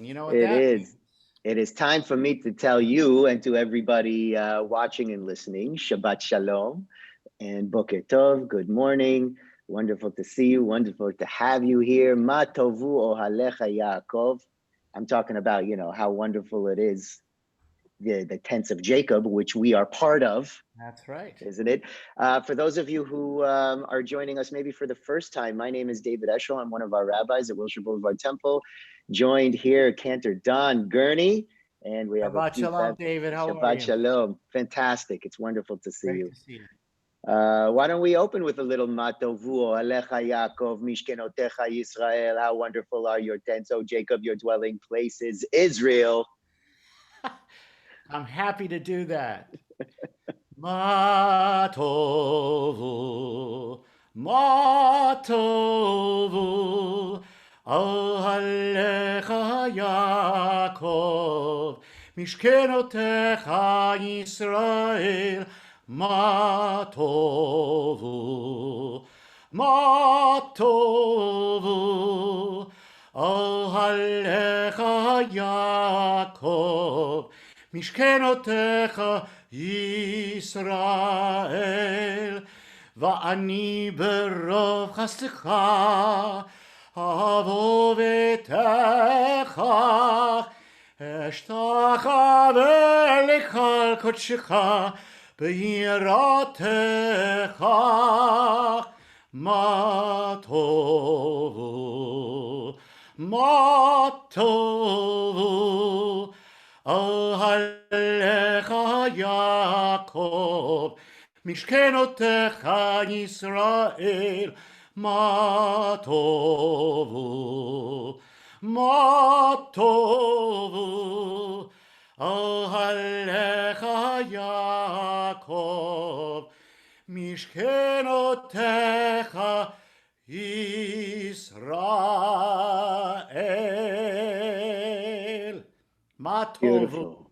You know what It that means? is. It is time for me to tell you and to everybody watching and listening, Shabbat Shalom and Boker Tov. Good morning. Wonderful to see you. Wonderful to have you here. Ma tovu ohalecha Yaakov. I'm talking about, how wonderful it is, the tents of Jacob, which we are part of, That's right. isn't it? For those of you who are joining us maybe for the first time, my name is David Eshel. I'm one of our rabbis at Wilshire Boulevard Temple, joined here, Cantor Don Gurney, and we have a Shabbat few Shalom, David. How are Shabbat you? Shalom. Fantastic. It's wonderful to see Great you. to see you. Why don't we open with a little Matovu, Alecha Yaakov, Mishkenotecha Yisrael. How wonderful are your tents, O Jacob, your dwelling places, Israel. I'm happy to do that. Ma tovu, ma tovu, Alecha Yaakov, Mishkenotecha Yisrael, ma tovu, ma tovu, Alecha Yaakov, Mishkenotecha Yisrael, va'ani berov chastecha, avo v'techa, eshtacha v'lechal kodshecha, b'yiratecha, ma tovu, ma tovu, Alecha Yaakov, Mishkenotecha Yisrael, ma tovu, ma tovu, Alecha Yaakov, Mishkenotecha Yisrael. Beautiful.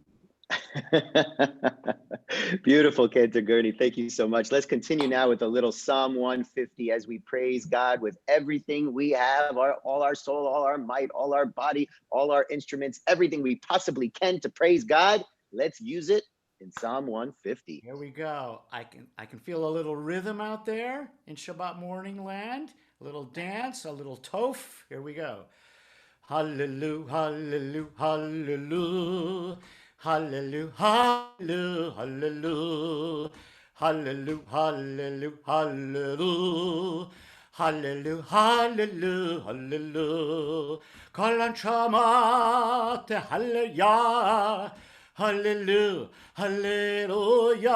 Beautiful, Cantor Gurney. Thank you so much. Let's continue now with a little Psalm 150 as we praise God with everything we have, all our soul, all our might, all our body, all our instruments, everything we possibly can to praise God. Let's use it in Psalm 150. Here we go. I can feel a little rhythm out there in Shabbat morning land. A little dance, a little toph. Here we go. Hallelujah, hallelujah, hallelujah. Hallelujah, hallelujah, hallelujah. Hallelujah, hallelujah, hallelujah. Hallelujah, hallelujah, hallelujah. Kol anshamat, hallelujah. Hallelujah, hallelujah.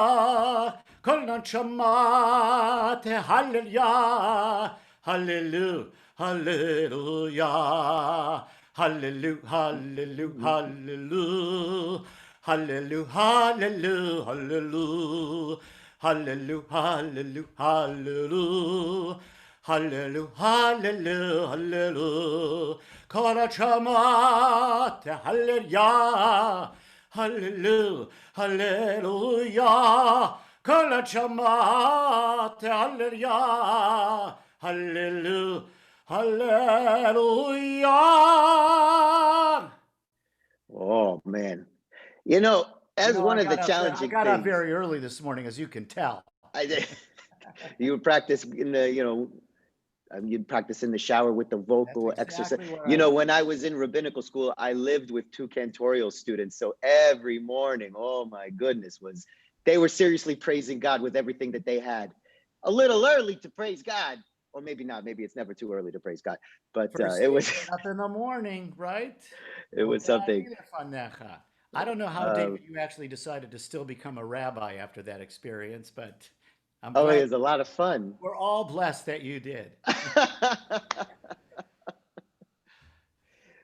Kol anshamat, hallelujah. Hallelujah, hallelujah. Hallelujah, hallelujah, hallelujah. Hallelujah, hallelujah, hallelujah. Hallelujah, hallelujah, hallelujah. Hallelujah, hallelujah, hallelujah. Kol shamat, hallelujah. Hallelujah, hallelujah. Kol shamat, hallelujah. Hallelujah, hallelujah. Oh, man. As one of the I challenging got up things, very early this morning, as you can tell. you would practice in the, you'd practice in the shower with the That's vocal exercise. exactly what I do. When I was in rabbinical school, I lived with two cantorial students. So every morning, oh my goodness, they were seriously praising God with everything that they had. A little early to praise God, or maybe not. Maybe it's never too early to praise God. But First it thing, was get up in the morning, right? it was something. I don't know how, Uh, David, you actually decided to still become a rabbi after that experience, but I'm oh, it glad was a lot of fun. we're all blessed that you did.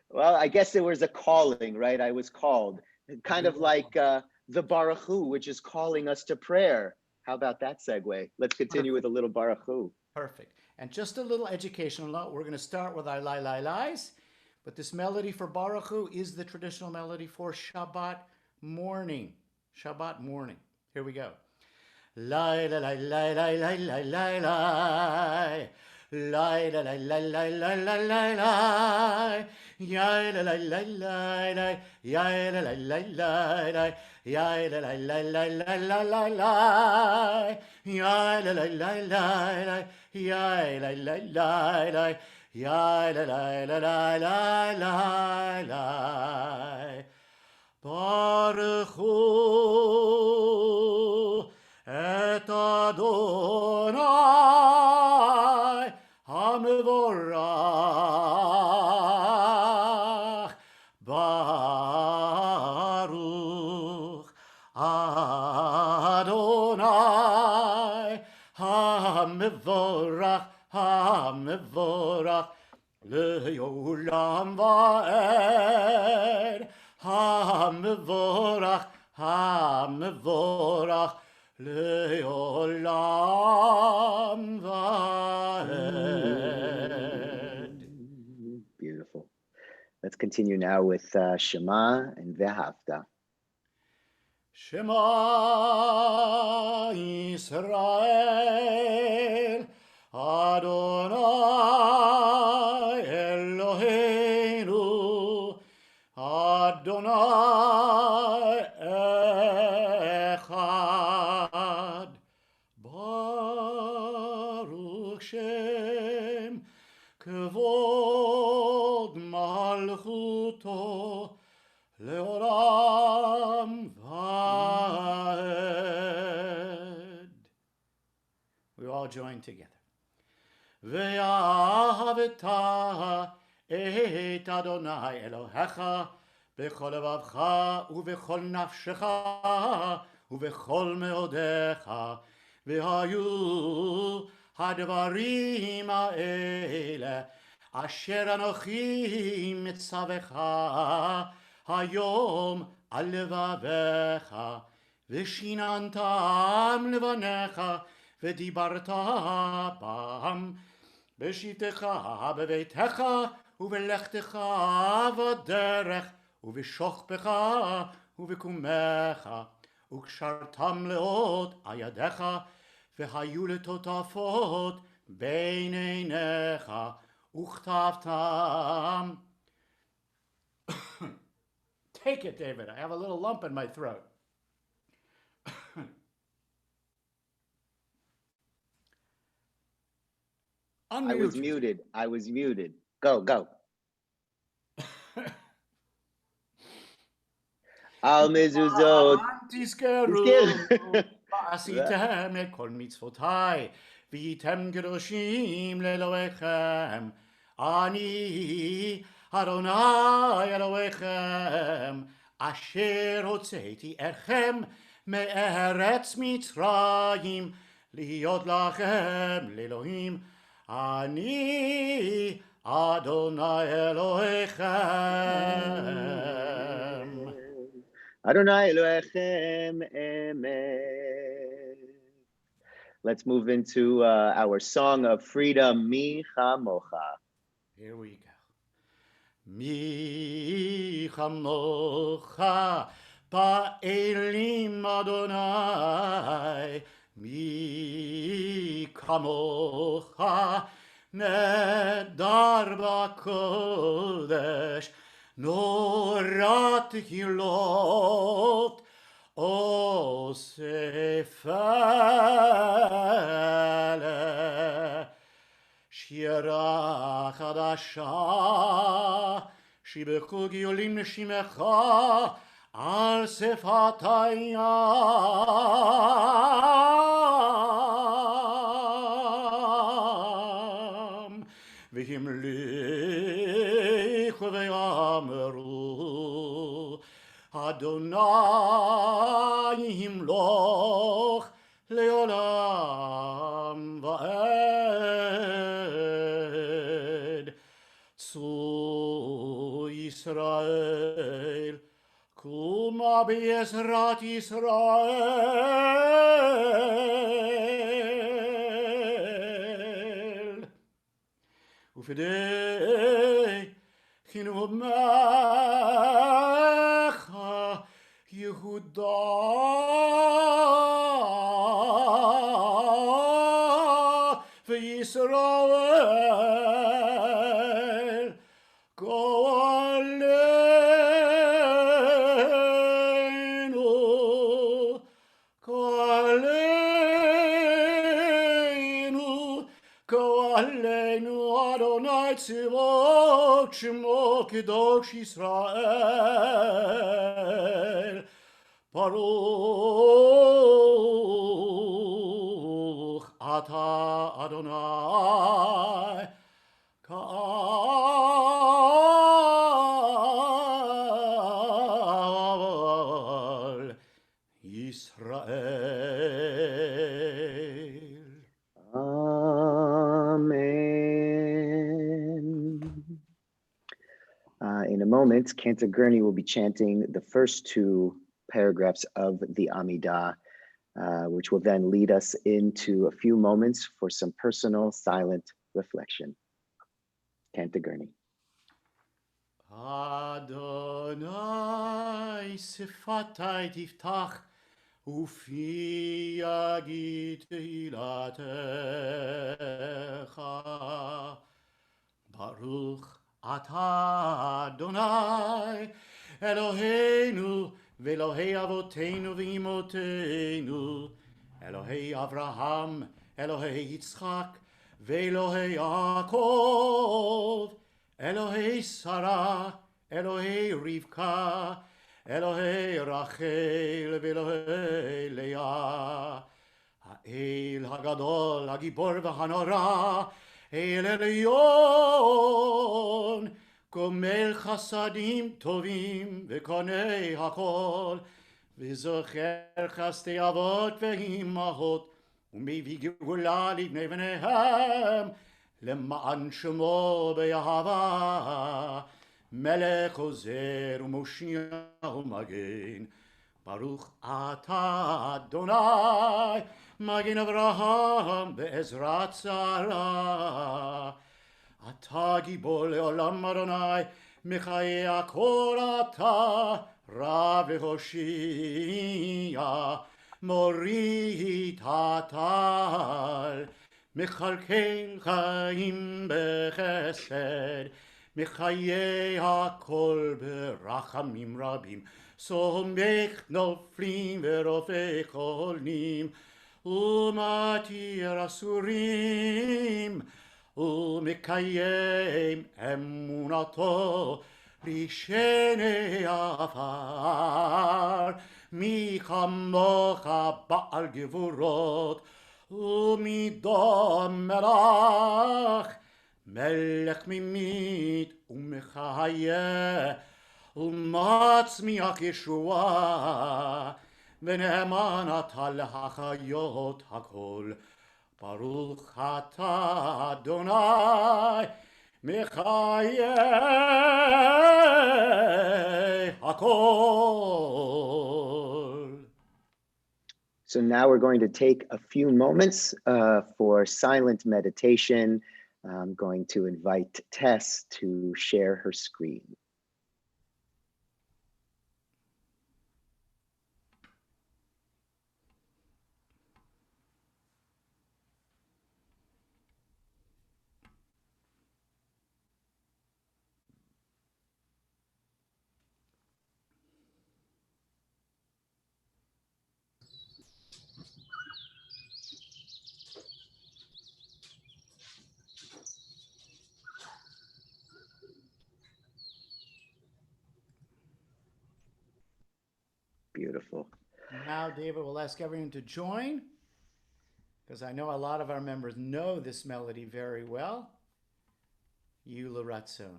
Well, I guess it was a calling, right? I was called, kind of like the Baruch Hu, which is calling us to prayer. How about that segue? Let's continue with Perfect. a little Baruch Hu. Perfect. And just a little educational note. We're going to start with our lai lai lais, but this melody for Baruch Hu is the traditional melody for Shabbat morning. Shabbat morning. Here we go. Lai lai lai lai lai lai lai lai lai. Lai la la la la la la la la. Ya la la la la la. Ya la la la la la. Ya la la la la la la la la. Ya la la la la la. Ya la la la la. Ya la la la la la la la. Baruch hu et Adonai HaMevorach. Baruch Adonai HaMevorach HaMevorach Le'olam va'ed. HaMevorach HaMevorach Le'olam va'ed. Beautiful. Let's continue now with Shema and Ve'ahavta. Shema Yisrael Adonai Eloheinu Adonai Echad. Baruch Shem Kevod Malchuto Leolam Vaed. We all join together. Ve'ahavta et Adonai Elohecha bechol levavcha ubechol nafshecha ubechol meodecha ve'hayu hadvarim ha'ele asher anochi mitzavecha hayom al levavecha v'shinantam levanecha v'dibarta bam b'shitecha b'veitecha ובלכתך בדרך ובשוכבך ובקומך וקשרתם לאות על ידיך והיו לטוטפות בין עיניך וכתבתם. Take it, David. I have a little lump in my throat. Unmute. I was muted. Go. Al mezuzot. תזכרו ועשיתם את כל מצוותיי והייתם קדושים לאלוהיכם. אני אדוני אלוהיכם אשר הוצאתי אתכם מארץ מצרים להיות לכם לאלוהים. אני Adonai Elohechem. Adonai Elohechem Emet. Let's move into our song of freedom, Mi Chamocha. Here we go. Mi Chamocha Ba'elim Adonai. Mi Chamocha Nedar b'kodesh norat hilot osefele shira chadasha shibechu giolim neshimecha al sefataya והמליכו ויאמרו אדוני ימלוך לעולם ועד. צאו ישראל קומה בעזרת ישראל ופדי חינומך יהודה וישראל tzivot shemo kedosh Yisrael. Baruch ata Adonai ka'al Yisrael. Amen. In a moment, Cantor Gurney will be chanting the first two paragraphs of the Amidah, which will then lead us into a few moments for some personal silent reflection. Cantor Gurney. Adonai sifatai tiftach ufi yagid tehilatecha. Baruch ata Adonai Eloheinu ve'Elohei avoteinu v'imotenu, Elohei Avraham, Elohei Yitzchak, ve'Elohei Yaakov, Elohei Sarah, Elohei Rivka, Elohei Rachel, ve'Elohei Leah, Ha'el Hagadol, Hagibor v'Hanora, El Elyon, Gomel Chasadim Tovim, V'Konei Hakol, V'Zocher Chastei Avot V'Imahot, U'Mevi Geula Livnei V'Nehem, Lema'an Shemo B'Yahava, Melech Ozer U'Moshiach U'Magen, Baruch Ata Adonai, Magen Avraham Be'ezrat Sarah. Ata Gibor Le'olam Adonai, Mechayei Hakol Ata, Rav Hoshia, Morit Hatal, Mechalkel Chaim Bechesed, Mechayei Hakol Berachamim Rabim, Somech Noflim Verofei Cholnim, Umatir Asurim, Umekayem Emunato, Rishene Afar, Michamocha Baal Gevurot, Umidom Melach, Melech Mimit, Umechayeh, Umatzmiach Yeshua, V'ne'emanat ha'chayot hakol, Baruch ata Adonai, Mechayei hakol. So now we're going to take a few moments for silent meditation. I'm going to invite Tess to share her screen. Beautiful. Now, David will ask everyone to join, because I know a lot of our members know this melody very well. Yula Ratzon.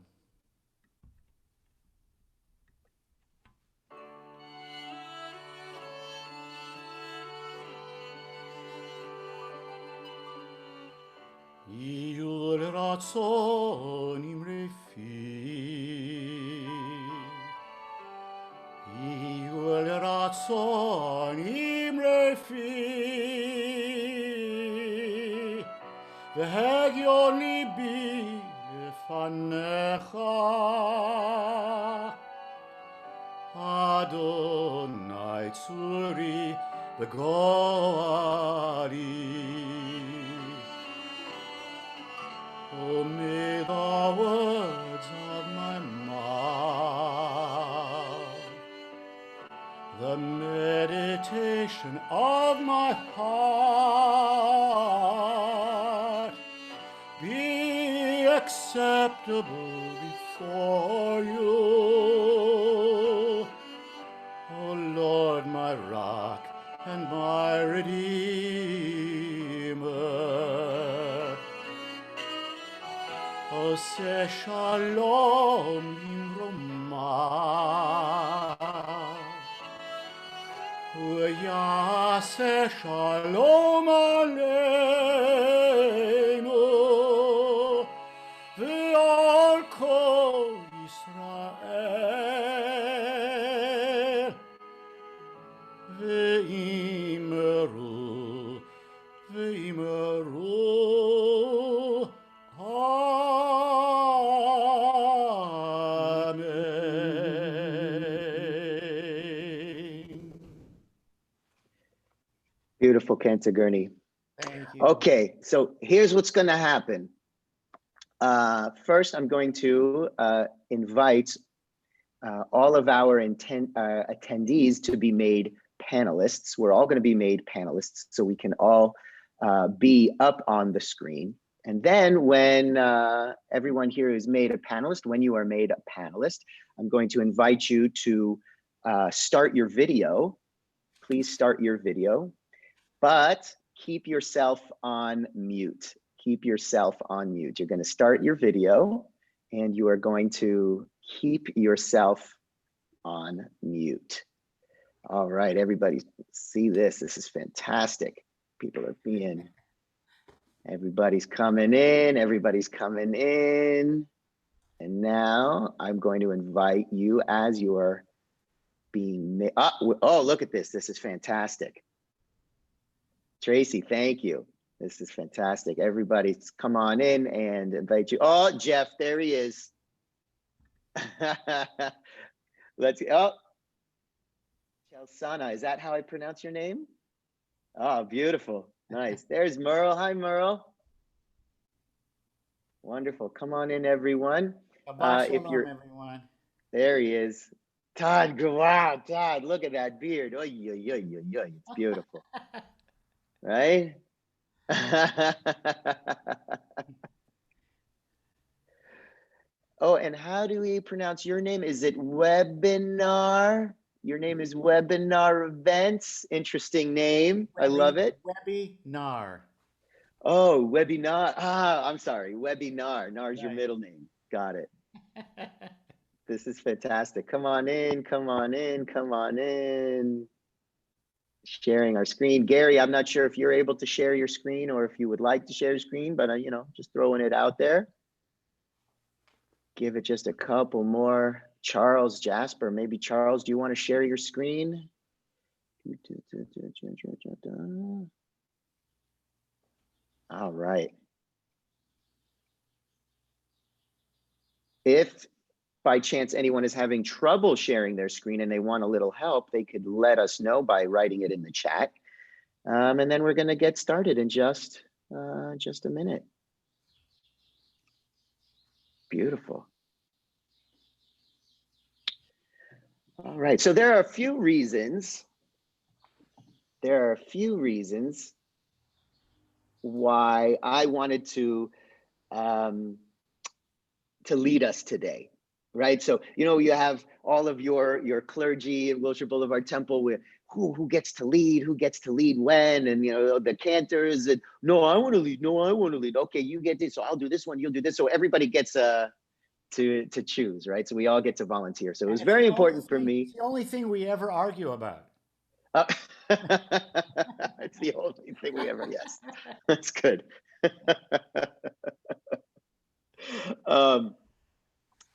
Yula Ratzon imrefi. Yul ratzon imrefi, v'hegyon libi lefanecha. Adonai tzuri v'goali. Oh, may the words of my mouth, the meditation of my heart be acceptable before you. O Lord, my rock and my redeemer. Ose shalom imromah. V'yaseh shalom aleinu v'al kol Yisrael v'imeru Amen. Beautiful, Cantor Gurney. Thank you. Okay, so here's what's going to happen. First, I'm going to invite all of our attendees to be made panelists. We're all going to be made panelists, so we can all be up on the screen. And then when everyone here is made a panelist, when you are made a panelist, I'm going to invite you to start your video. Please start your video, but keep yourself on mute. Keep yourself on mute. You're going to start your video and you are going to keep yourself on mute. All right, everybody see this. This is fantastic. People are being, everybody's coming in. Everybody's coming in. And now I'm going to invite you as you're being made. Oh, look at this. This is fantastic. Tracy, thank you. This is fantastic. Everybody's come on in and invite you. Oh, Jeff, there he is. Let's see. Oh, Chelsana, is that how I pronounce your name? Oh, beautiful. Nice. There's Merle. Hi, Merle. Wonderful. Come on in, everyone. Shabbat shalom, everyone. There he is. Todd, wow, Todd, look at that beard. Oy, oy, oy, oy, oy. It's beautiful. Right? Oh, and how do we pronounce your name? Is it Webinar? Your name is Webinar Events. Interesting name. I love it. Webinar. Oh, Webinar. Ah, I'm sorry. Webinar. Nar is your Right. middle name. Got it. This is fantastic. Come on in. Come on in. Come on in. Sharing our screen. Gary, I'm not sure if you're able to share your screen or if you would like to share your screen, but you know, just throwing it out there. Give it just a couple more. Charles, Jasper, maybe Charles, do you want to share your screen? All right. If by chance anyone is having trouble sharing their screen and they want a little help, they could let us know by writing it in the chat. And then we're going to get started in just a minute. Beautiful. All right, so there are a few reasons. There are a few reasons why I wanted to lead us today, right? So, you know, you have all of your clergy at Wilshire Boulevard Temple with who gets to lead when, and you know, the cantors and no, I want to lead, no, I want to lead. Okay, you get this, so I'll do this one, you'll do this. So everybody gets to choose, right? So we all get to volunteer. So it was very important for me. It's the only thing we ever argue about. It's the only thing we ever, yes, that's good. I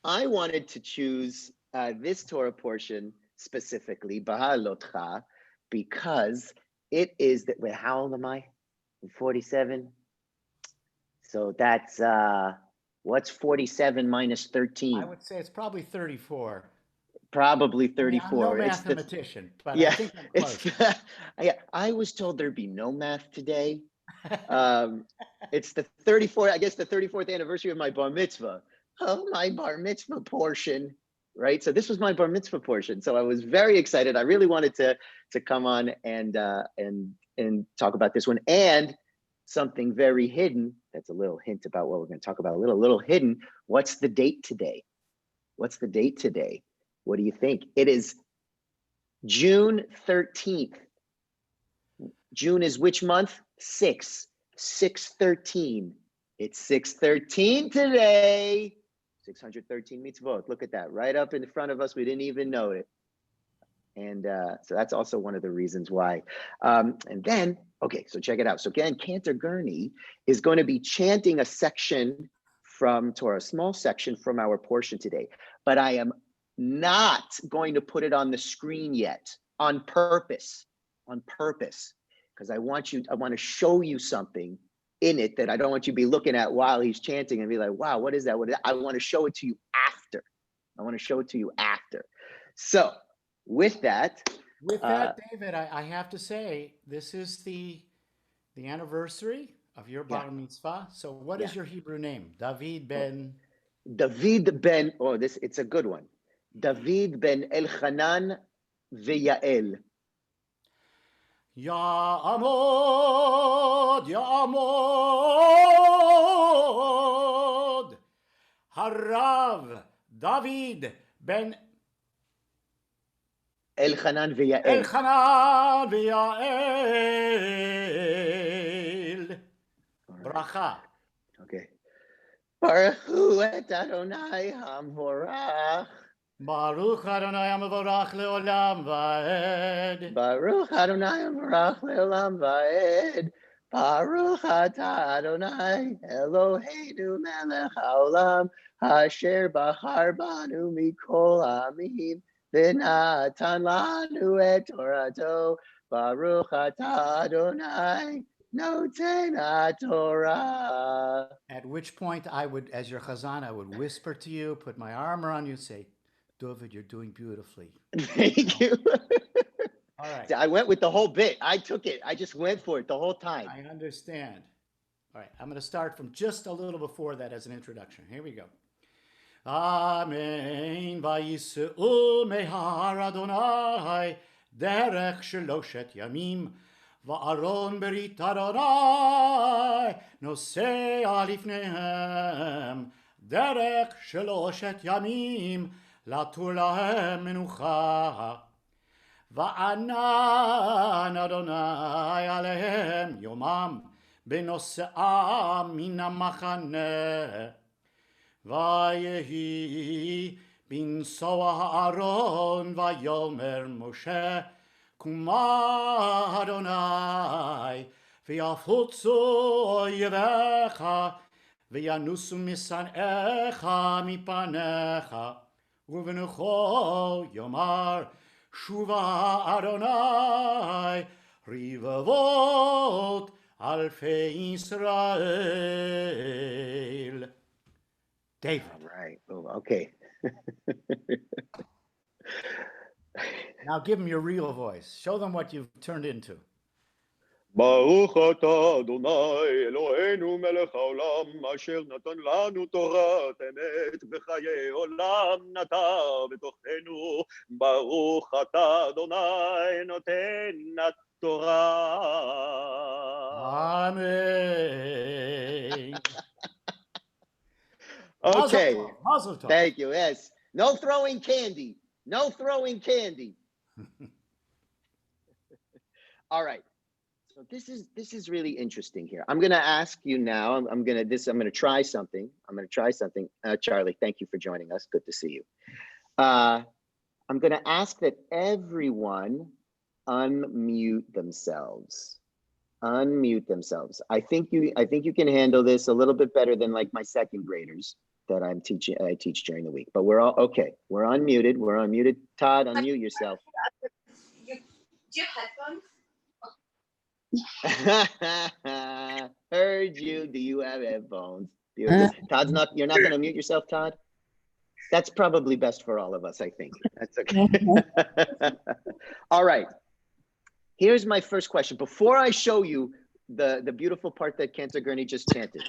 wanted to choose this Torah portion specifically, Bahalotcha, because it is that, wait, how old am I? I'm 47. So that's, what's 47 minus 13? I would say it's probably 34. Probably 34. I mean, I'm no mathematician, but yeah, I think I'm close. I was told there'd be no math today. It's the 34th, I guess the 34th anniversary of my bar mitzvah. Oh, my bar mitzvah portion, right? So this was my bar mitzvah portion. So I was very excited. I really wanted to come on and talk about this one. And something very hidden. That's a little hint about what we're going to talk about. A little hidden. What's the date today? What's the date today? What do you think? It is June 13th. June is which month? 6/13. It's 6/13 today. 613 mitzvot. Look at that, right up in front of us. We didn't even know it. And so that's also one of the reasons why. And then, okay, so check it out. So again, Cantor Gurney is going to be chanting a section from Torah, a small section from our portion today. But I am not going to put it on the screen yet, on purpose, because I want to show you something in it that I don't want you to be looking at while he's chanting and be like, wow, what is that? I want to show it to you after. So with that, David, I have to say, this is the anniversary of your bar mitzvah. So what is your Hebrew name? David ben? It's a good one. David ben Elchanan veYael. Ya'amod Harav David ben Elchanan veYael. Elchanan veYael. Bracha. Okay. Baruch hu et Adonai Hamvorach. Baruch Adonai Hamvorach leolam va'ed. Baruch Adonai Hamvorach leolam va'ed. Baruch atah Adonai Eloheinu melech haolam asher bachar banu mikol ha'amim v'natan lanu et Torato. Baruch atah Adonai noten haTorah. At which point I would, as your chazan, I would whisper to you, put my arm around you, say, David, you're doing beautifully. Thank you. All right. I went with the whole bit. I took it. I just went for it the whole time. I understand. All right. I'm going to start from just a little before that as an introduction. Here we go. Amen. Vayis'u mehar Adonai derech sheloshet yamim va'aron berit Adonai nosea lifnehem derech sheloshet yamim latur lahem menucha va'anan Adonai alehem yomam benosea min hamachaneh Vayehi bin soa Aaron vayomer Moshe kuma Adonai v'yafutzu oyevecha v'yanusu misanecha mipanecha uvenucho yomar shuva Adonai rivavot alfei Israel. David. All right. Oh, okay. Now give them your real voice. Show them what you've turned into. Baruch atah Adonai Eloheinu melech haolam asher natan lanu Torah emet b'chayei olam nata b'tochenu. Baruch atah Adonai noten haTorah. Amen. Okay. Mazel tov. Thank you. Yes. No throwing candy. All right. So this is really interesting here. I'm going to ask you now. I'm going to try something. Charlie, thank you for joining us. Good to see you. I'm going to ask that everyone unmute themselves. I think you can handle this a little bit better than like my second graders that I teach during the week. But we're all okay. We're unmuted. Todd, unmute yourself. Do you have headphones? Heard you. Do you have headphones? Todd's not. You're not going to mute yourself, Todd. That's probably best for all of us, I think. That's okay. All right. Here's my first question. Before I show you the beautiful part that Cantor Gurney just chanted,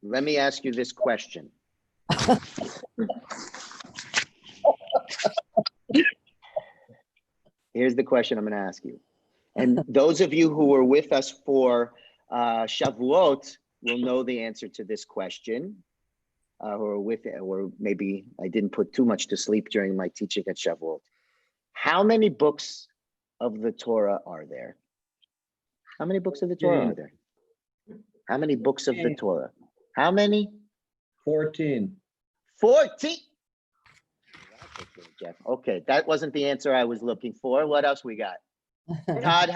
let me ask you this question. Here's the question I'm going to ask you. And those of you who were with us for Shavuot will know the answer to this question, or maybe I didn't put too much to sleep during my teaching at Shavuot. How many books of the Torah are there? How many books of the Torah are there? How many books of the Torah? How many? 14. 14. Jeff. Okay, that wasn't the answer I was looking for. What else we got? Todd,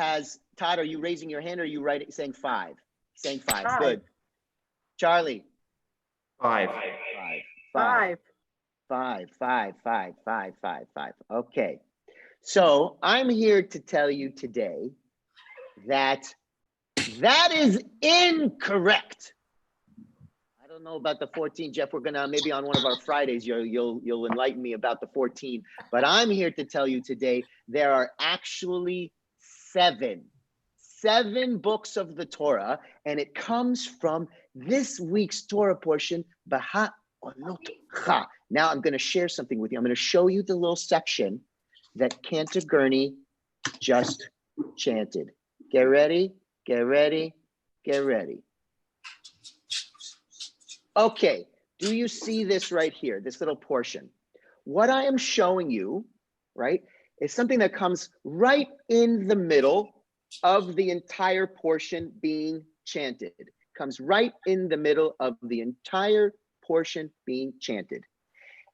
are you raising your hand or are you saying 5? Saying 5. Good. Charlie. 5. 5. Okay. So I'm here to tell you today that is incorrect. I don't know about the 14, Jeff. We're gonna maybe on one of our Fridays you'll enlighten me about the 14. But I'm here to tell you today there are actually 7 books of the Torah, and it comes from this week's Torah portion, Baha'olotcha. Now I'm going to share something with you. I'm going to show you the little section that Cantor Gurney just chanted. Get ready, get ready, get ready. Okay, do you see this right here, this little portion? What I am showing you, right, is something that comes right in the middle of the entire portion being chanted. It comes right in the middle of the entire portion being chanted.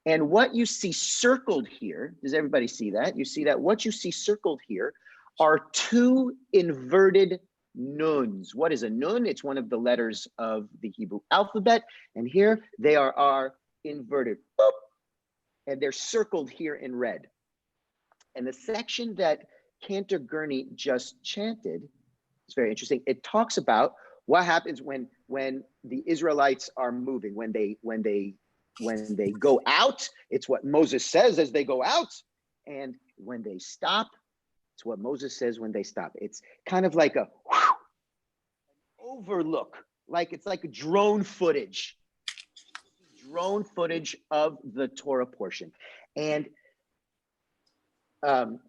And what you see circled here, does everybody see that? You see that what you see circled here are 2 inverted nuns. What is a nun? It's one of the letters of the Hebrew alphabet. And here they are inverted. Boop, and they're circled here in red. And the section that Cantor Gurney just chanted is very interesting. It talks about what happens when the Israelites are moving, when they go out. It's what Moses says as they go out, and when they stop, it's what Moses says when they stop. It's kind of like an overlook, like it's like a drone footage of the Torah portion. And Yehuda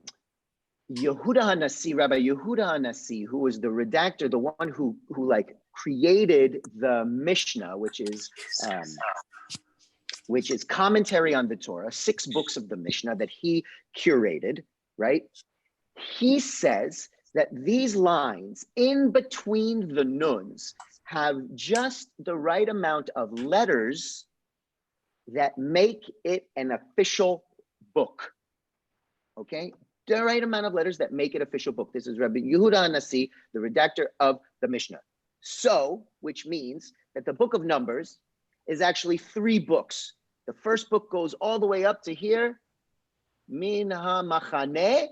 HaNasi, Rabbi Yehuda HaNasi, who was the redactor, the one who like created the Mishnah, which is commentary on the Torah, 6 books of the Mishnah that he curated, right? He says that these lines in between the nuns have just the right amount of letters that make it an official book, okay? The right amount of letters that make it official book. This is Rabbi Yehuda HaNasi, the redactor of the Mishnah. So, which means that the book of Numbers is actually 3 books. The first book goes all the way up to here, Min HaMachaneh,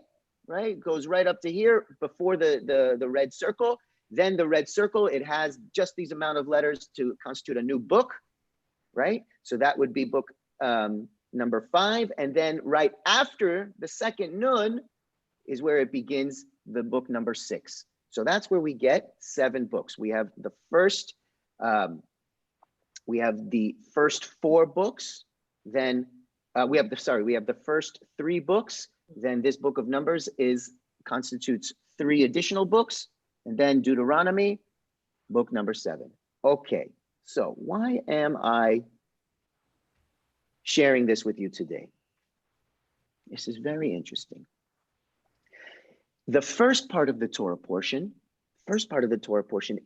right? Goes right up to here before the red circle. Then the red circle, it has just these amount of letters to constitute a new book, right? So that would be book number 5. And then right after the second nun is where it begins the book number 6. So that's where we get 7 books. We have the first, we have the first 4 books. Then we have the first 3 books. Then this book of Numbers constitutes 3 additional books. And then Deuteronomy, book number 7. Okay, so why am I sharing this with you today? This is very interesting. The first part of the Torah portion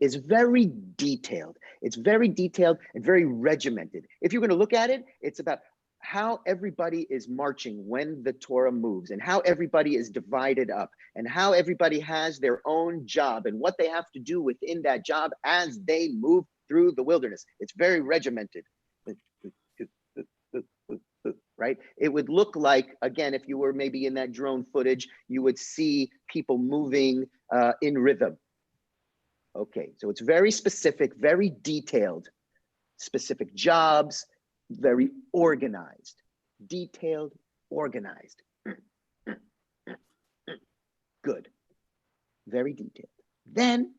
is very detailed. It's very detailed and very regimented. If you're going to look at it, it's about how everybody is marching when the Torah moves, and how everybody is divided up, and how everybody has their own job and what they have to do within that job as they move through the wilderness. It's very regimented. Right? It would look like, again, if you were maybe in that drone footage, you would see people moving in rhythm. Okay, so it's very specific, very detailed, specific jobs, very organized, detailed, organized. Good, very detailed. Then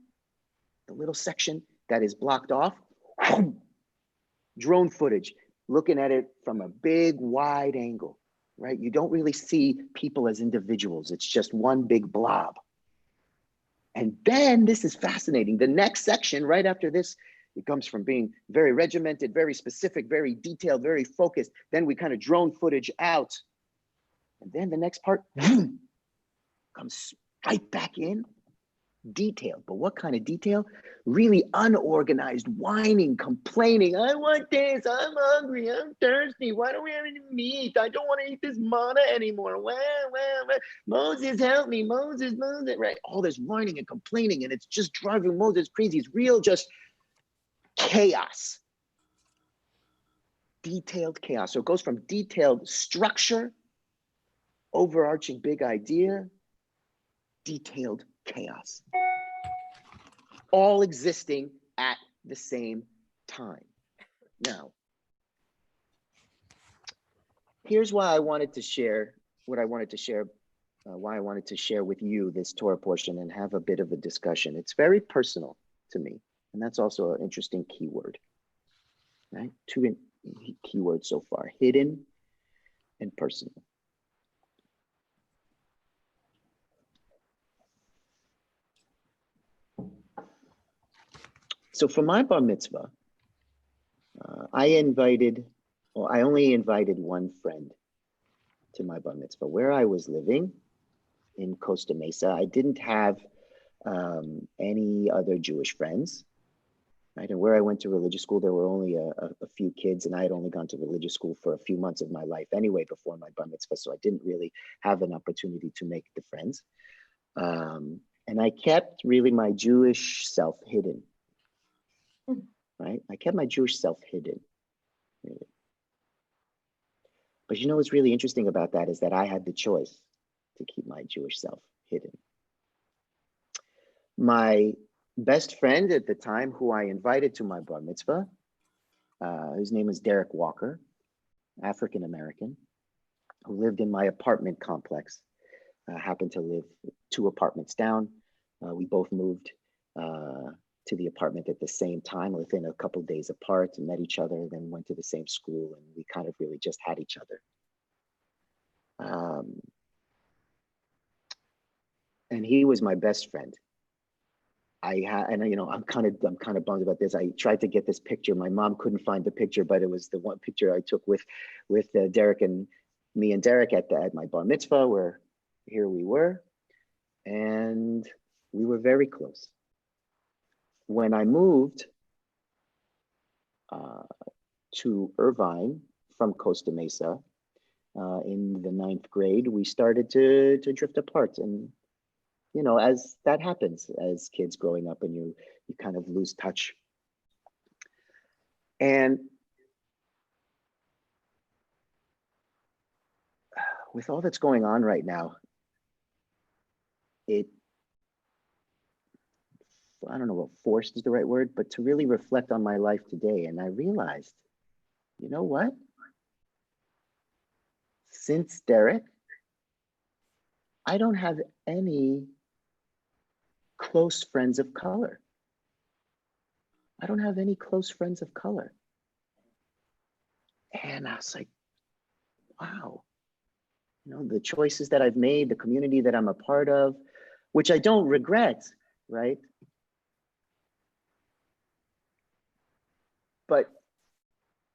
the little section that is blocked off, drone footage, looking at it from a big, wide angle, right? You don't really see people as individuals. It's just one big blob. And then this is fascinating. The next section right after this, it comes from being very regimented, very specific, very detailed, very focused. Then we kind of drone footage out. And then the next part comes right back in, detailed. But what kind of detail? Really unorganized, whining, complaining. I want this, I'm hungry, I'm thirsty. Why don't we have any meat? I don't want to eat this manna anymore. Moses, help me, Moses, right? All this whining and complaining, and it's just driving Moses crazy. It's real just chaos. Detailed chaos. So it goes from detailed structure, overarching big idea, detailed chaos, all existing at the same time. Now, here's why I wanted to share what I wanted to share, why I wanted to share with you this Torah portion and have a bit of a discussion. It's very personal to me, and that's also an interesting keyword, right? Two keywords so far, hidden and personal. So for my bar mitzvah, I only invited one friend to my bar mitzvah. Where I was living in Costa Mesa, I didn't have any other Jewish friends, right? And where I went to religious school, there were only a few kids, and I had only gone to religious school for a few months of my life anyway before my bar mitzvah, so I didn't really have an opportunity to make the friends. And I kept really my Jewish self hidden. Right? I kept my Jewish self hidden, really. But you know what's really interesting about that is that I had the choice to keep my Jewish self hidden. My best friend at the time, who I invited to my bar mitzvah, his name is Derek Walker, African American, who lived in my apartment complex, happened to live 2 apartments down. We both moved to the apartment at the same time, within a couple days apart, and met each other, then went to the same school, and we kind of really just had each other. And he was my best friend. And you know, I'm kind of bummed about this. I tried to get this picture. My mom couldn't find the picture, but it was the one picture I took with Derek and me and Derek at my bar mitzvah, where here we were, and we were very close. When I moved to Irvine from Costa Mesa in the 9th grade, we started to drift apart. And, you know, as that happens as kids growing up, and you kind of lose touch. And with all that's going on right now, I don't know if forced is the right word, but to really reflect on my life today. And I realized, you know what? Since Derek, I don't have any close friends of color. I don't have any close friends of color. And I was like, wow, you know, the choices that I've made, the community that I'm a part of, which I don't regret, right? But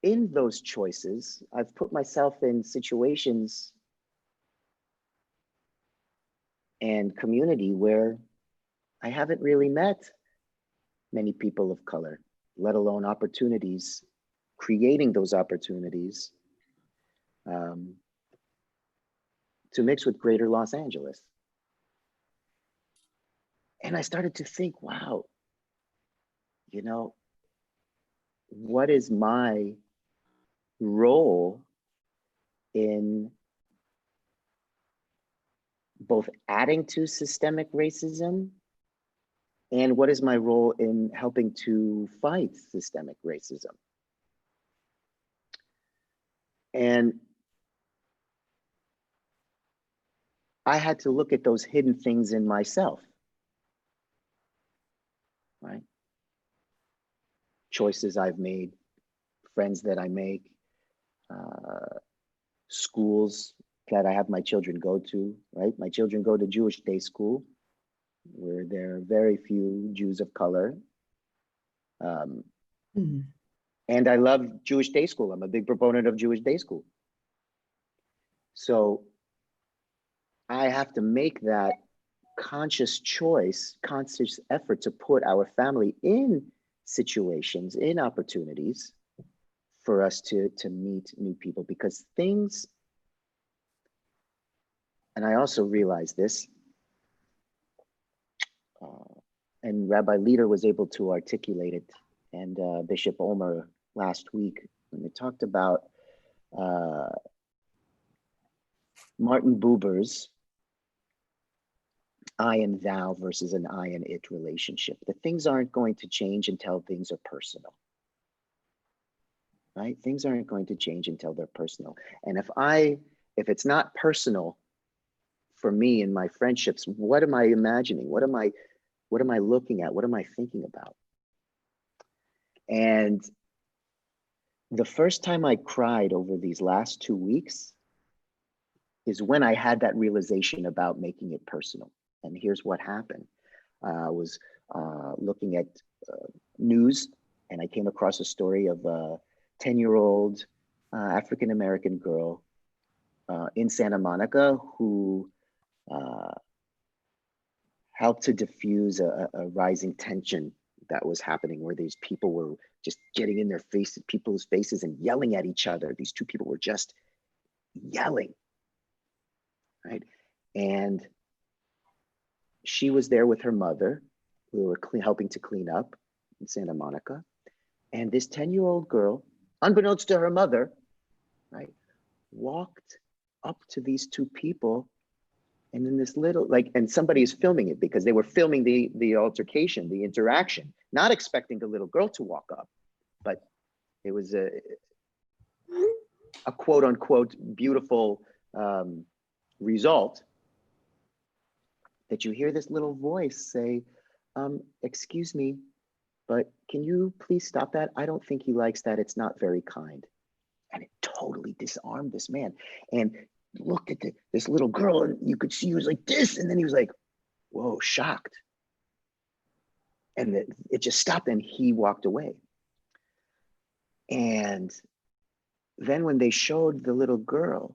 in those choices, I've put myself in situations and community where I haven't really met many people of color, let alone opportunities, creating those opportunities to mix with greater Los Angeles. And I started to think, wow, you know, what is my role in both adding to systemic racism, and what is my role in helping to fight systemic racism? And I had to look at those hidden things in myself, right? Choices I've made, friends that I make, schools that I have my children go to, right? My children go to Jewish day school. where there are very few Jews of color. And I love Jewish day school. I'm a big proponent of Jewish day school. So I have to make that conscious choice, conscious effort to put our family in situations, in opportunities for us to meet new people, because things, and I also realized this, and Rabbi Leader was able to articulate it, and Bishop Omer last week, when they talked about Martin Buber's I and thou versus an I and it relationship. That things aren't going to change until things are personal, right? Things aren't going to change until they're personal. And if it's not personal for me in my friendships, what am I imagining? What am I looking at? What am I thinking about? And the first time I cried over these last 2 weeks is when I had that realization about making it personal. And here's what happened. I was looking at news, and I came across a story of a 10-year-old African-American girl in Santa Monica who helped to diffuse a rising tension that was happening, where these people were just getting in their faces, people's faces, and yelling at each other. These two people were just yelling, right? And she was there with her mother. We were helping to clean up in Santa Monica. And this 10-year-old girl, unbeknownst to her mother, right, walked up to these two people, and in this little, and somebody is filming it, because they were filming the altercation, the interaction, not expecting the little girl to walk up, but it was a quote unquote beautiful result, that you hear this little voice say, excuse me, but can you please stop that? I don't think he likes that. It's not very kind. And it totally disarmed this man. And looked at this little girl, and you could see he was like this, and then he was like, whoa, shocked. And it just stopped, and he walked away. And then when they showed the little girl,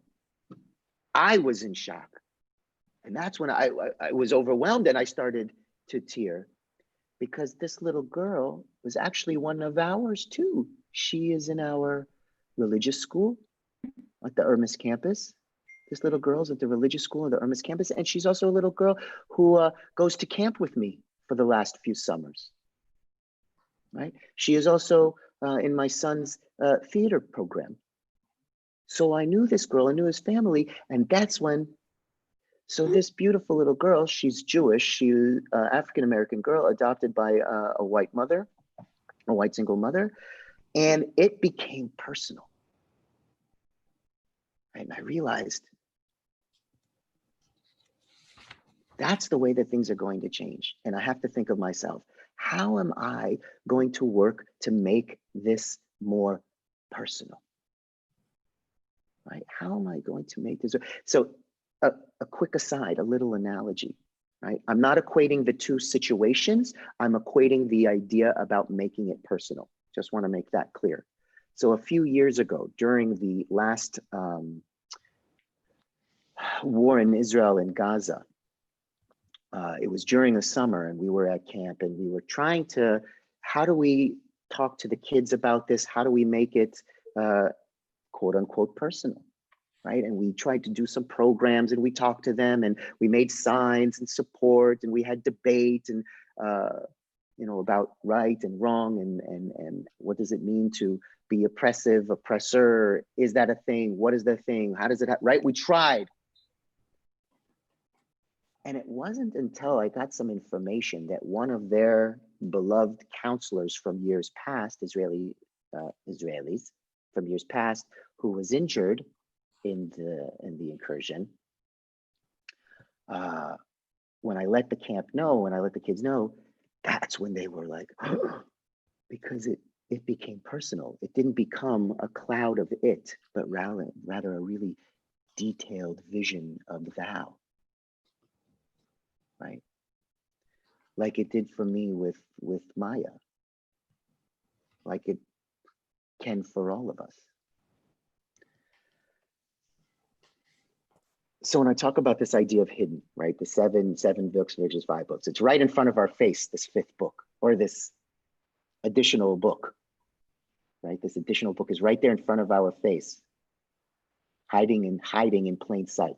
I was in shock. And that's when I was overwhelmed, and I started to tear, because this little girl was actually one of ours too. She is in our religious school at the Irmis campus. This little girl's at the religious school at the Irmis campus, and she's also a little girl who goes to camp with me for the last few summers, right? She is also in my son's theater program. So I knew this girl, I knew his family, and that's when, so this beautiful little girl, she's Jewish, she's an African-American girl adopted by a white mother, a white single mother, and it became personal. And I realized that's the way that things are going to change. And I have to think of myself, how am I going to work to make this more personal? Right? How am I going to make this? So a quick aside, a little analogy, right? I'm not equating the two situations. I'm equating the idea about making it personal. Just want to make that clear. So a few years ago, during the last war in Israel and Gaza, it was during the summer, and we were at camp, and we were trying to, how do we talk to the kids about this? How do we make it quote unquote personal, right? And we tried to do some programs, and we talked to them, and we made signs and support, and we had debate, and about right and wrong, and what does it mean to be oppressive, oppressor? Is that a thing? What is the thing? How does it, right? We tried. And it wasn't until I got some information that one of their beloved counselors from years past, Israelis from years past, who was injured in the incursion, when I let the camp know, when I let the kids know, that's when they were like, oh, because it became personal. It didn't become a cloud of it, but rather a really detailed vision of thou. Right? like it did for me with Maya, like it can for all of us. So when I talk about this idea of hidden, right, the seven books versus 5 books, it's right in front of our face, this 5th book, or this additional book, right? This additional book is right there in front of our face, hiding in plain sight.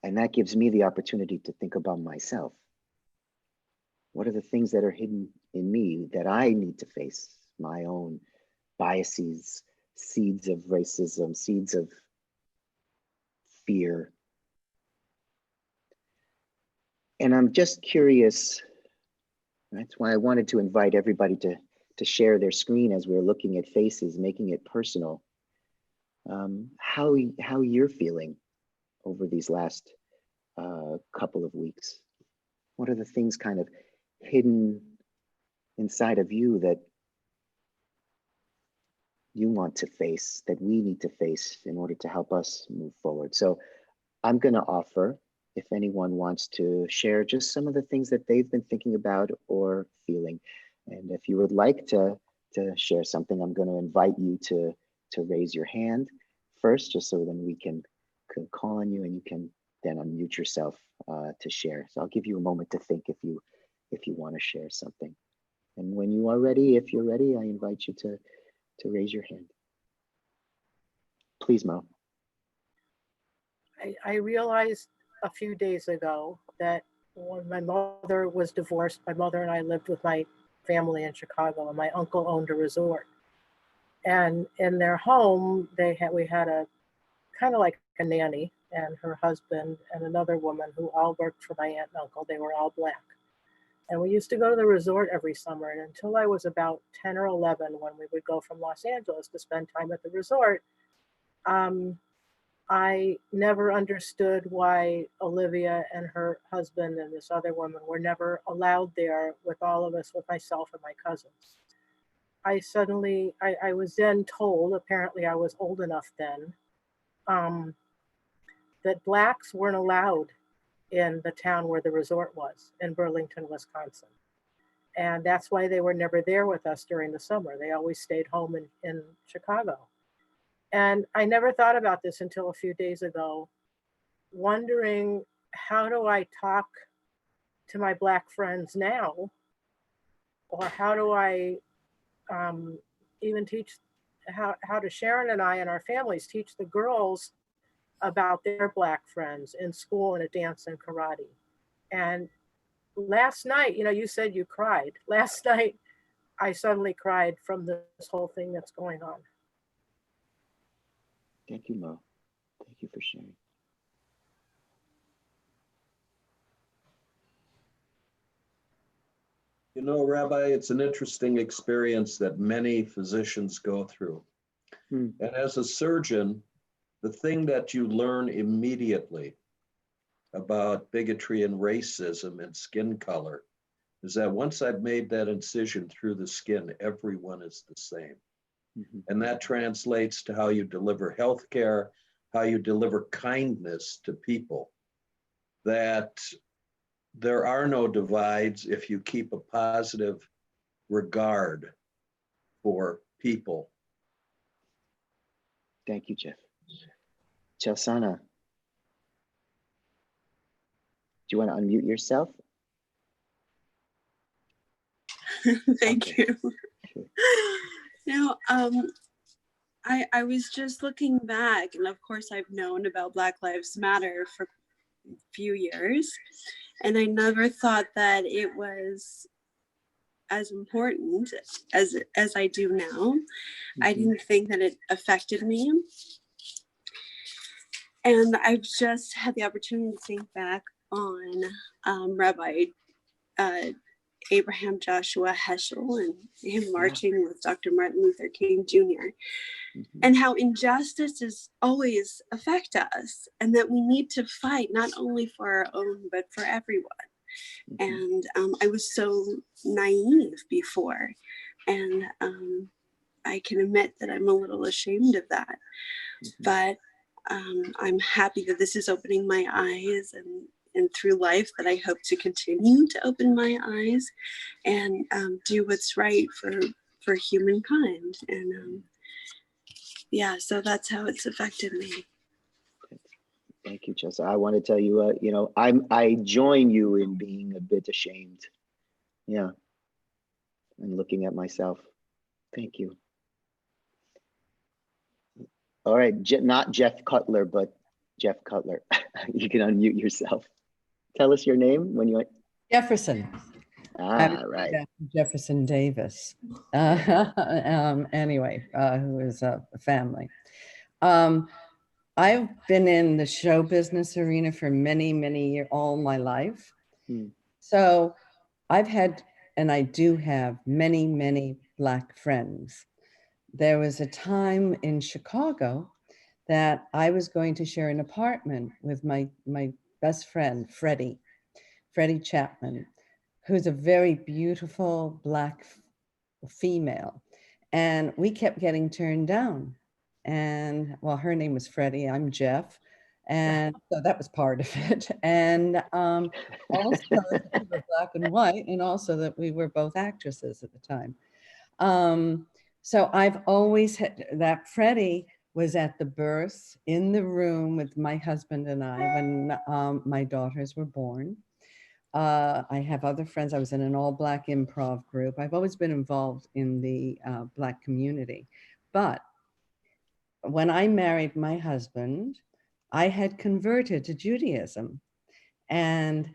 And that gives me the opportunity to think about myself. What are the things that are hidden in me that I need to face? My own biases, seeds of racism, seeds of fear. And I'm just curious, that's why I wanted to invite everybody to share their screen as we're looking at faces, making it personal. How you're feeling over these last couple of weeks. What are the things kind of hidden inside of you that you want to face, that we need to face in order to help us move forward? So I'm going to offer, if anyone wants to share just some of the things that they've been thinking about or feeling. And if you would like to share something, I'm going to invite you to raise your hand first, just so then we can call on you and you can then unmute yourself to share. So I'll give you a moment to think if you want to share something. And when you are ready, if you're ready, I invite you to raise your hand. Please, Mo. I realized a few days ago that when my mother was divorced, my mother and I lived with my family in Chicago, and my uncle owned a resort. And in their home, we had a kind of like a nanny and her husband and another woman who all worked for my aunt and uncle. They were all Black. And we used to go to the resort every summer. And until I was about 10 or 11, when we would go from Los Angeles to spend time at the resort, I never understood why Olivia and her husband and this other woman were never allowed there with all of us, with myself and my cousins. I was then told, apparently I was old enough then, that Blacks weren't allowed in the town where the resort was, in Burlington, Wisconsin. And that's why they were never there with us during the summer. They always stayed home in Chicago. And I never thought about this until a few days ago, wondering, how do I talk to my Black friends now? Or how do I even teach, how do Sharon and I and our families teach the girls about their Black friends in school and at dance and karate? And last night, you said you cried. Last night, I suddenly cried from this whole thing that's going on. Thank you, Mo. Thank you for sharing. Rabbi, it's an interesting experience that many physicians go through. And as a surgeon, the thing that you learn immediately about bigotry and racism and skin color is that once I've made that incision through the skin, everyone is the same. Mm-hmm. And that translates to how you deliver healthcare, how you deliver kindness to people, that there are no divides if you keep a positive regard for people. Thank you, Jeff. Chelsana, do you want to unmute yourself? Thank you. I was just looking back, and of course I've known about Black Lives Matter for a few years, and I never thought that it was as important as I do now. Mm-hmm. I didn't think that it affected me. And I've just had the opportunity to think back on Rabbi Abraham Joshua Heschel and him marching with Dr. Martin Luther King Jr. Mm-hmm. And how injustices always affect us, and that we need to fight not only for our own, but for everyone. Mm-hmm. And I was so naive before, and I can admit that I'm a little ashamed of that. Mm-hmm. But I'm happy that this is opening my eyes, and through life that I hope to continue to open my eyes and do what's right for humankind. And yeah, so that's how it's affected me. Thank you, Chelsea. I want to tell you, I join you in being a bit ashamed. Yeah. And looking at myself. Thank you. All right, not Jeff Cutler, but Jeff Cutler. You can unmute yourself. Tell us your name when you. Jefferson. Right. Jefferson Davis. Anyway, who is a family. I've been in the show business arena for many, many years, all my life. So I've had, and I do have many, many Black friends. There was a time in Chicago that I was going to share an apartment with my best friend, Freddie Chapman, who's a very beautiful Black female. And we kept getting turned down. And well, her name was Freddie, I'm Jeff. And so that was part of it. And also that we were Black and white, and also that we were both actresses at the time. So I've always had that. Freddie was at the birth in the room with my husband and I when my daughters were born. I have other friends. I was in an all-Black improv group. I've always been involved in the Black community. But when I married my husband, I had converted to Judaism. And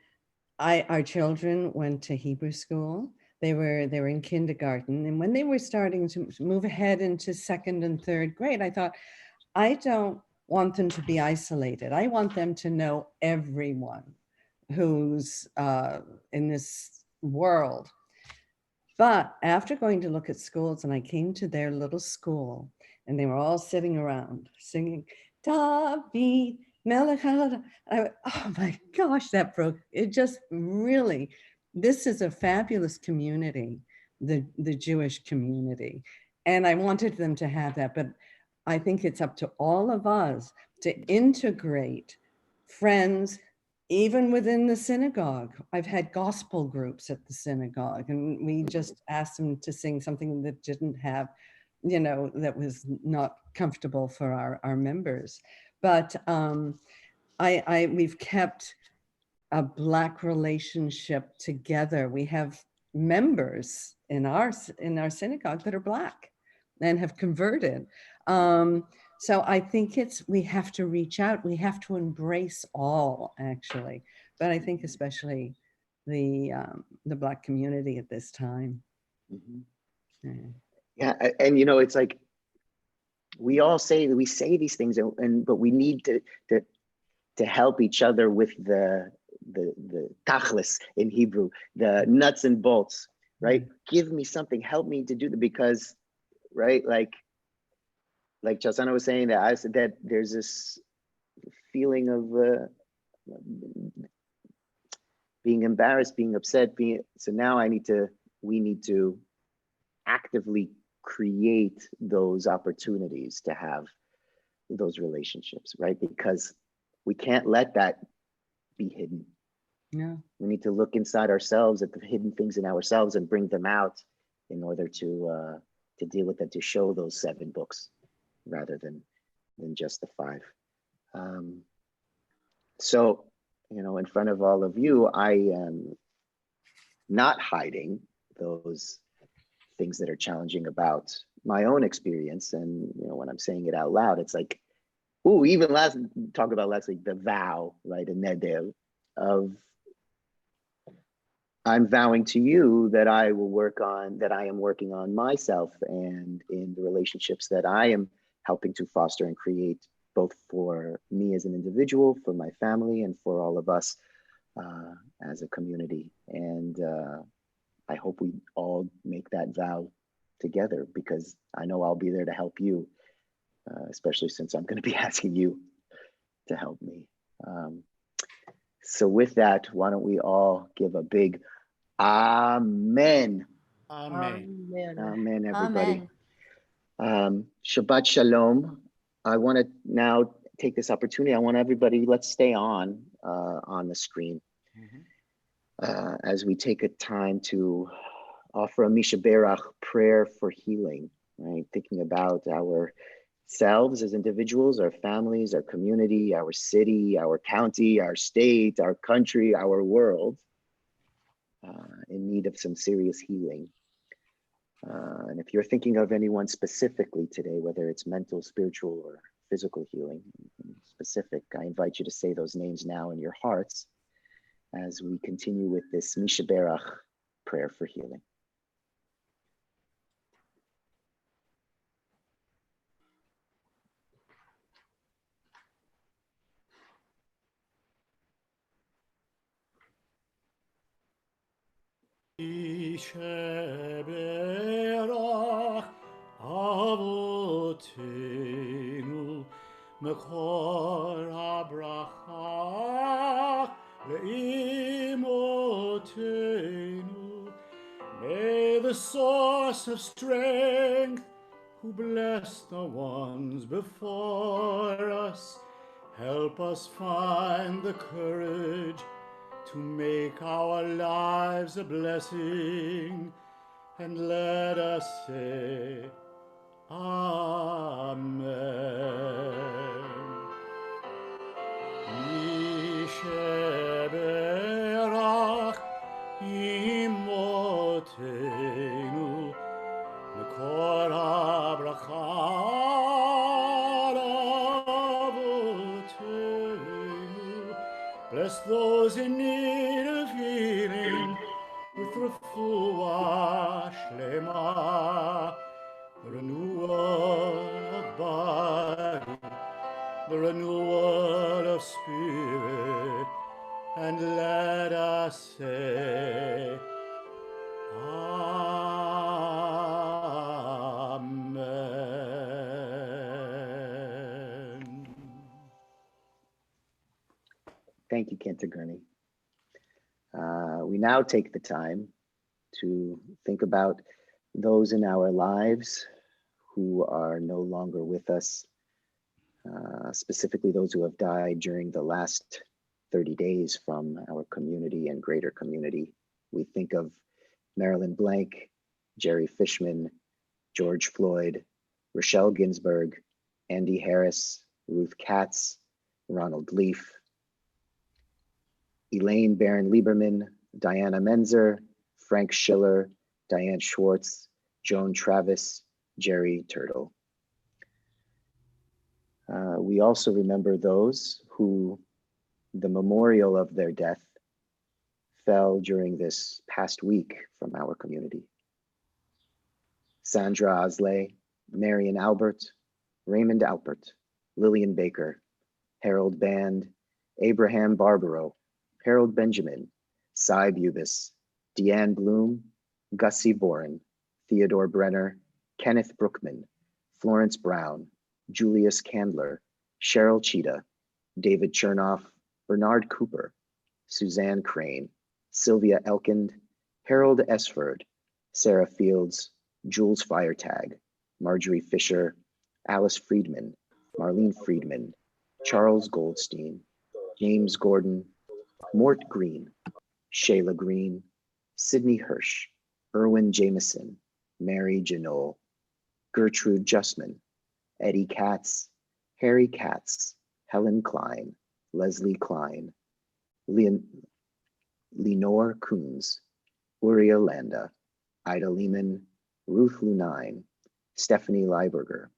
our children went to Hebrew school. They were in kindergarten. And when they were starting to move ahead into second and third grade, I thought, I don't want them to be isolated. I want them to know everyone who's in this world. But after going to look at schools, and I came to their little school, and they were all sitting around singing, David Melech. Oh my gosh, that broke. It just really, this is a fabulous community, the Jewish community. And I wanted them to have that, but I think it's up to all of us to integrate friends, even within the synagogue. I've had gospel groups at the synagogue, and we just asked them to sing something that didn't have, that was not comfortable for our members. But we've kept a Black relationship together. We have members in our synagogue that are Black and have converted. So I think we have to reach out. We have to embrace all, actually. But I think especially the Black community at this time. Mm-hmm. Yeah, and it's like we say these things, but we need to help each other with the tachlis in Hebrew, the nuts and bolts, right? Mm-hmm. Give me something, help me to do that, because, right, like Chelsana was saying, that I said that there's this feeling of being embarrassed, being upset, so now we need to actively create those opportunities to have those relationships, right? Because we can't let that be hidden. Yeah. We need to look inside ourselves at the hidden things in ourselves and bring them out in order to deal with that, to show those 7 books rather than just the 5. So, in front of all of you, I am not hiding those things that are challenging about my own experience. And, when I'm saying it out loud, it's like, even talk about last week, the vow, right? A neder of, I'm vowing to you that I am working on myself and in the relationships that I am helping to foster and create, both for me as an individual, for my family, and for all of us as a community. And I hope we all make that vow together, because I know I'll be there to help you, especially since I'm going to be asking you to help me. So with that, why don't we all give a big Amen. Amen. Amen, everybody. Shabbat Shalom. I want to now take this opportunity. I want everybody, let's stay on the screen as we take a time to offer a Misha Berach prayer for healing, right? Thinking about ourselves as individuals, our families, our community, our city, our county, our state, our country, our world, in need of some serious healing. And if you're thinking of anyone specifically today, whether it's mental, spiritual, or physical healing specific, I invite you to say those names now in your hearts as we continue with this Misha Berach prayer for healing. Sheberach Avotenu Mekor HaBracha Le'imotenu. May the source of strength, who bless the ones before us, help us find the courage to make our lives a blessing, and let us say, Amen. Yisheberach imotenu mekor habracha avotenu. Bless those in need of healing with refuah shlema, the renewal of body, the renewal of spirit, and let us say, Amen. Thank you, Cantor Gurney. We now take the time to think about those in our lives who are no longer with us, specifically those who have died during the last 30 days from our community and greater community. We think of Marilyn Blank, Jerry Fishman, George Floyd, Rochelle Ginsburg, Andy Harris, Ruth Katz, Ronald Leaf, Elaine Barron Lieberman, Diana Menzer, Frank Schiller, Diane Schwartz, Joan Travis, Jerry Turtle. We also remember those who the memorial of their death fell during this past week from our community. Sandra Asley, Marion Albert, Raymond Alpert, Lillian Baker, Harold Band, Abraham Barbaro, Harold Benjamin, Cy Bubis, Deanne Bloom, Gussie Boren, Theodore Brenner, Kenneth Brookman, Florence Brown, Julius Candler, Cheryl Cheetah, David Chernoff, Bernard Cooper, Suzanne Crane, Sylvia Elkind, Harold Esford, Sarah Fields, Jules Firetag, Marjorie Fisher, Alice Friedman, Marlene Friedman, Charles Goldstein, James Gordon, Mort Green, Shayla Green, Sydney Hirsch, Erwin Jameson, Mary Janole, Gertrude Justman, Eddie Katz, Harry Katz, Helen Klein, Leslie Klein, Lenore Coons, Uriah Landa, Ida Lehman, Ruth Lunine, Stephanie Lieberger,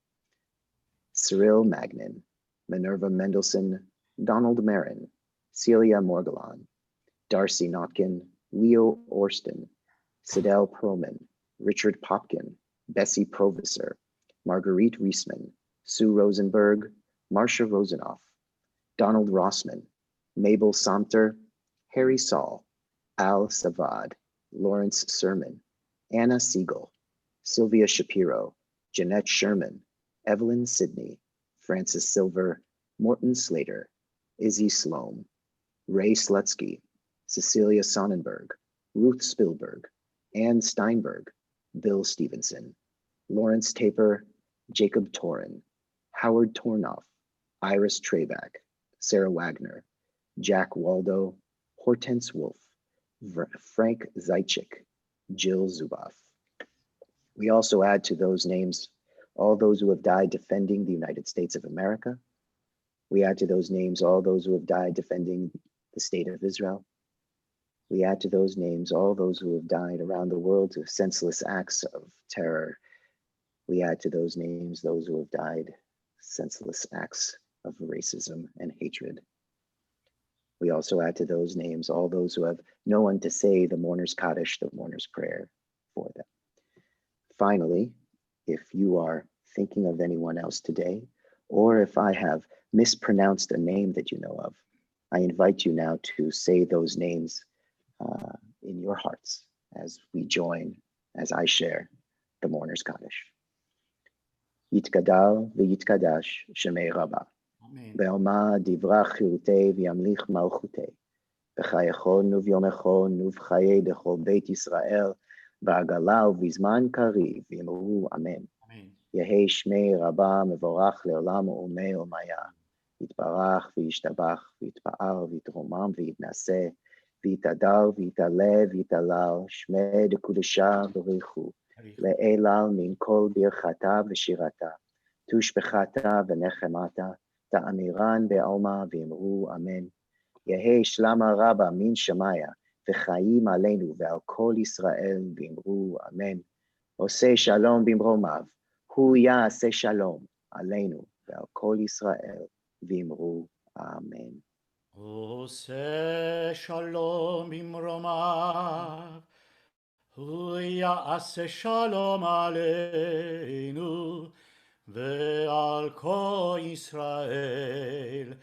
Cyril Magnin, Minerva Mendelson, Donald Marin, Celia Morgulon, Darcy Notkin, Leo Orston, Sidel Perlman, Richard Popkin, Bessie Provisor, Marguerite Reisman, Sue Rosenberg, Marcia Rosenoff, Donald Rossman, Mabel Somter, Harry Saul, Al Savad, Lawrence Sermon, Anna Siegel, Sylvia Shapiro, Jeanette Sherman, Evelyn Sidney, Francis Silver, Morton Slater, Izzy Sloan, Ray Slutsky, Cecilia Sonnenberg, Ruth Spielberg, Ann Steinberg, Bill Stevenson, Lawrence Taper, Jacob Torin, Howard Tornoff, Iris Trebak, Sarah Wagner, Jack Waldo, Hortense Wolf, Frank Zaitchik, Jill Zuboff. We also add to those names all those who have died defending the United States of America. We add to those names all those who have died defending the state of Israel. We add to those names all those who have died around the world to senseless acts of terror. We add to those names those who have died senseless acts of racism and hatred. We also add to those names all those who have no one to say the mourner's Kaddish, the mourner's prayer for them. Finally, if you are thinking of anyone else today, or if I have mispronounced a name that you know of, I invite you now to say those names in your hearts as we join, as I share the mourner's Kaddish. Yitgadal v'yitkadash shemei Rabba. Ve'oma divra chirutei v'yamlich malchutei. V'chayechon uv'yomechon uv'chayei dechol Beit Yisrael v'agala uv'izman kariv v'yimru amen. Yehei shmei Rabba mevorach le'olam u'mei u'maya. Yitbarach v'yishtabach v'yitpa'ar v'yitromam v'yitnaseh v'yitadar v'yitale v'yitalal shmei dekudesha v'richu. Le'elal min kol birchata v'shirata, tushbechata v'nechemata, ta'amiran be'alma v'imru amen. Yehei shlama rabba min shamaya, v'chaim aleinu ve'al kol Yisrael v'imru amen. Oseh shalom bimromav, hu ya'aseh shalom aleinu ve'al kol Yisrael v'imru amen. Oseh shalom bimromav, hu ya'aseh shalom aleinu ve'al kol Yisrael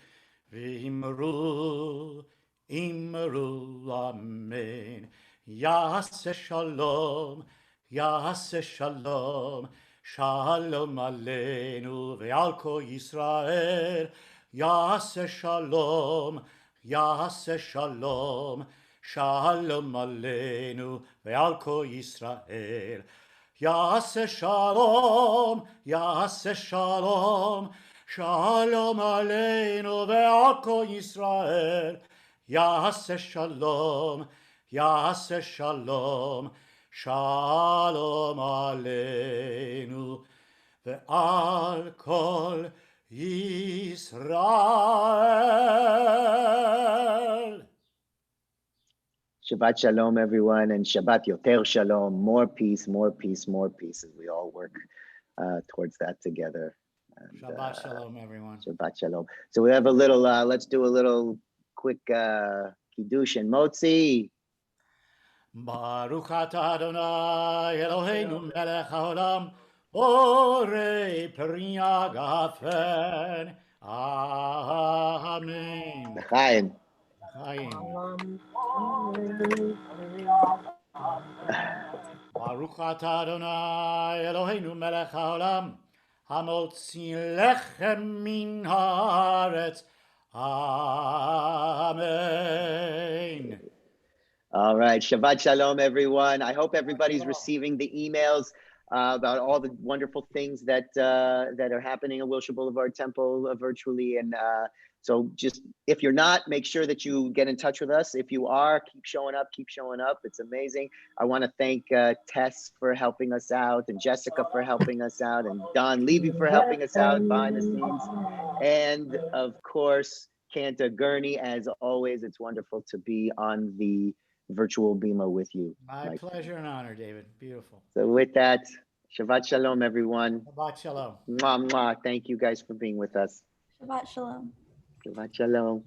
v'imru amen. Ya'aseh shalom, ya'aseh shalom, shalom aleinu ve'al kol Yisrael. Ya'aseh shalom, ya'aseh shalom, shalom aleinu ve'al kol Yisrael. Ya'aseh shalom, ya'aseh shalom, shalom aleinu ve'al kol Yisrael. Ya'aseh shalom, ya'aseh shalom, shalom aleinu ve'al kol Yisrael. Shabbat shalom, everyone, and Shabbat yoter shalom, more peace, more peace, more peace, as we all work towards that together. And, Shabbat shalom, everyone. Shabbat shalom. So we have a little, let's do a little quick kiddush and motzi. Baruch atah Adonai Eloheinu melech haolam, borei peri hagafen. Amen. L'chaim. Baruch atah Adonai Eloheinu melech haolam, hamotzi lechem min haaretz. Amen. All right, Shabbat Shalom, everyone. I hope everybody's receiving the emails about all the wonderful things that that are happening at Wilshire Boulevard Temple virtually. And so just, if you're not, make sure that you get in touch with us. If you are, keep showing up, keep showing up. It's amazing. I want to thank Tess for helping us out, and Jessica for helping us out, and Don Levy for helping us out behind the scenes. And of course, Cantor Gurney, as always, it's wonderful to be on the virtual bima with you. My pleasure and honor, David. Beautiful. So with that, Shabbat Shalom, everyone. Shabbat shalom. Mwah, mwah. Thank you guys for being with us. Shabbat shalom. Shabbat Shalom.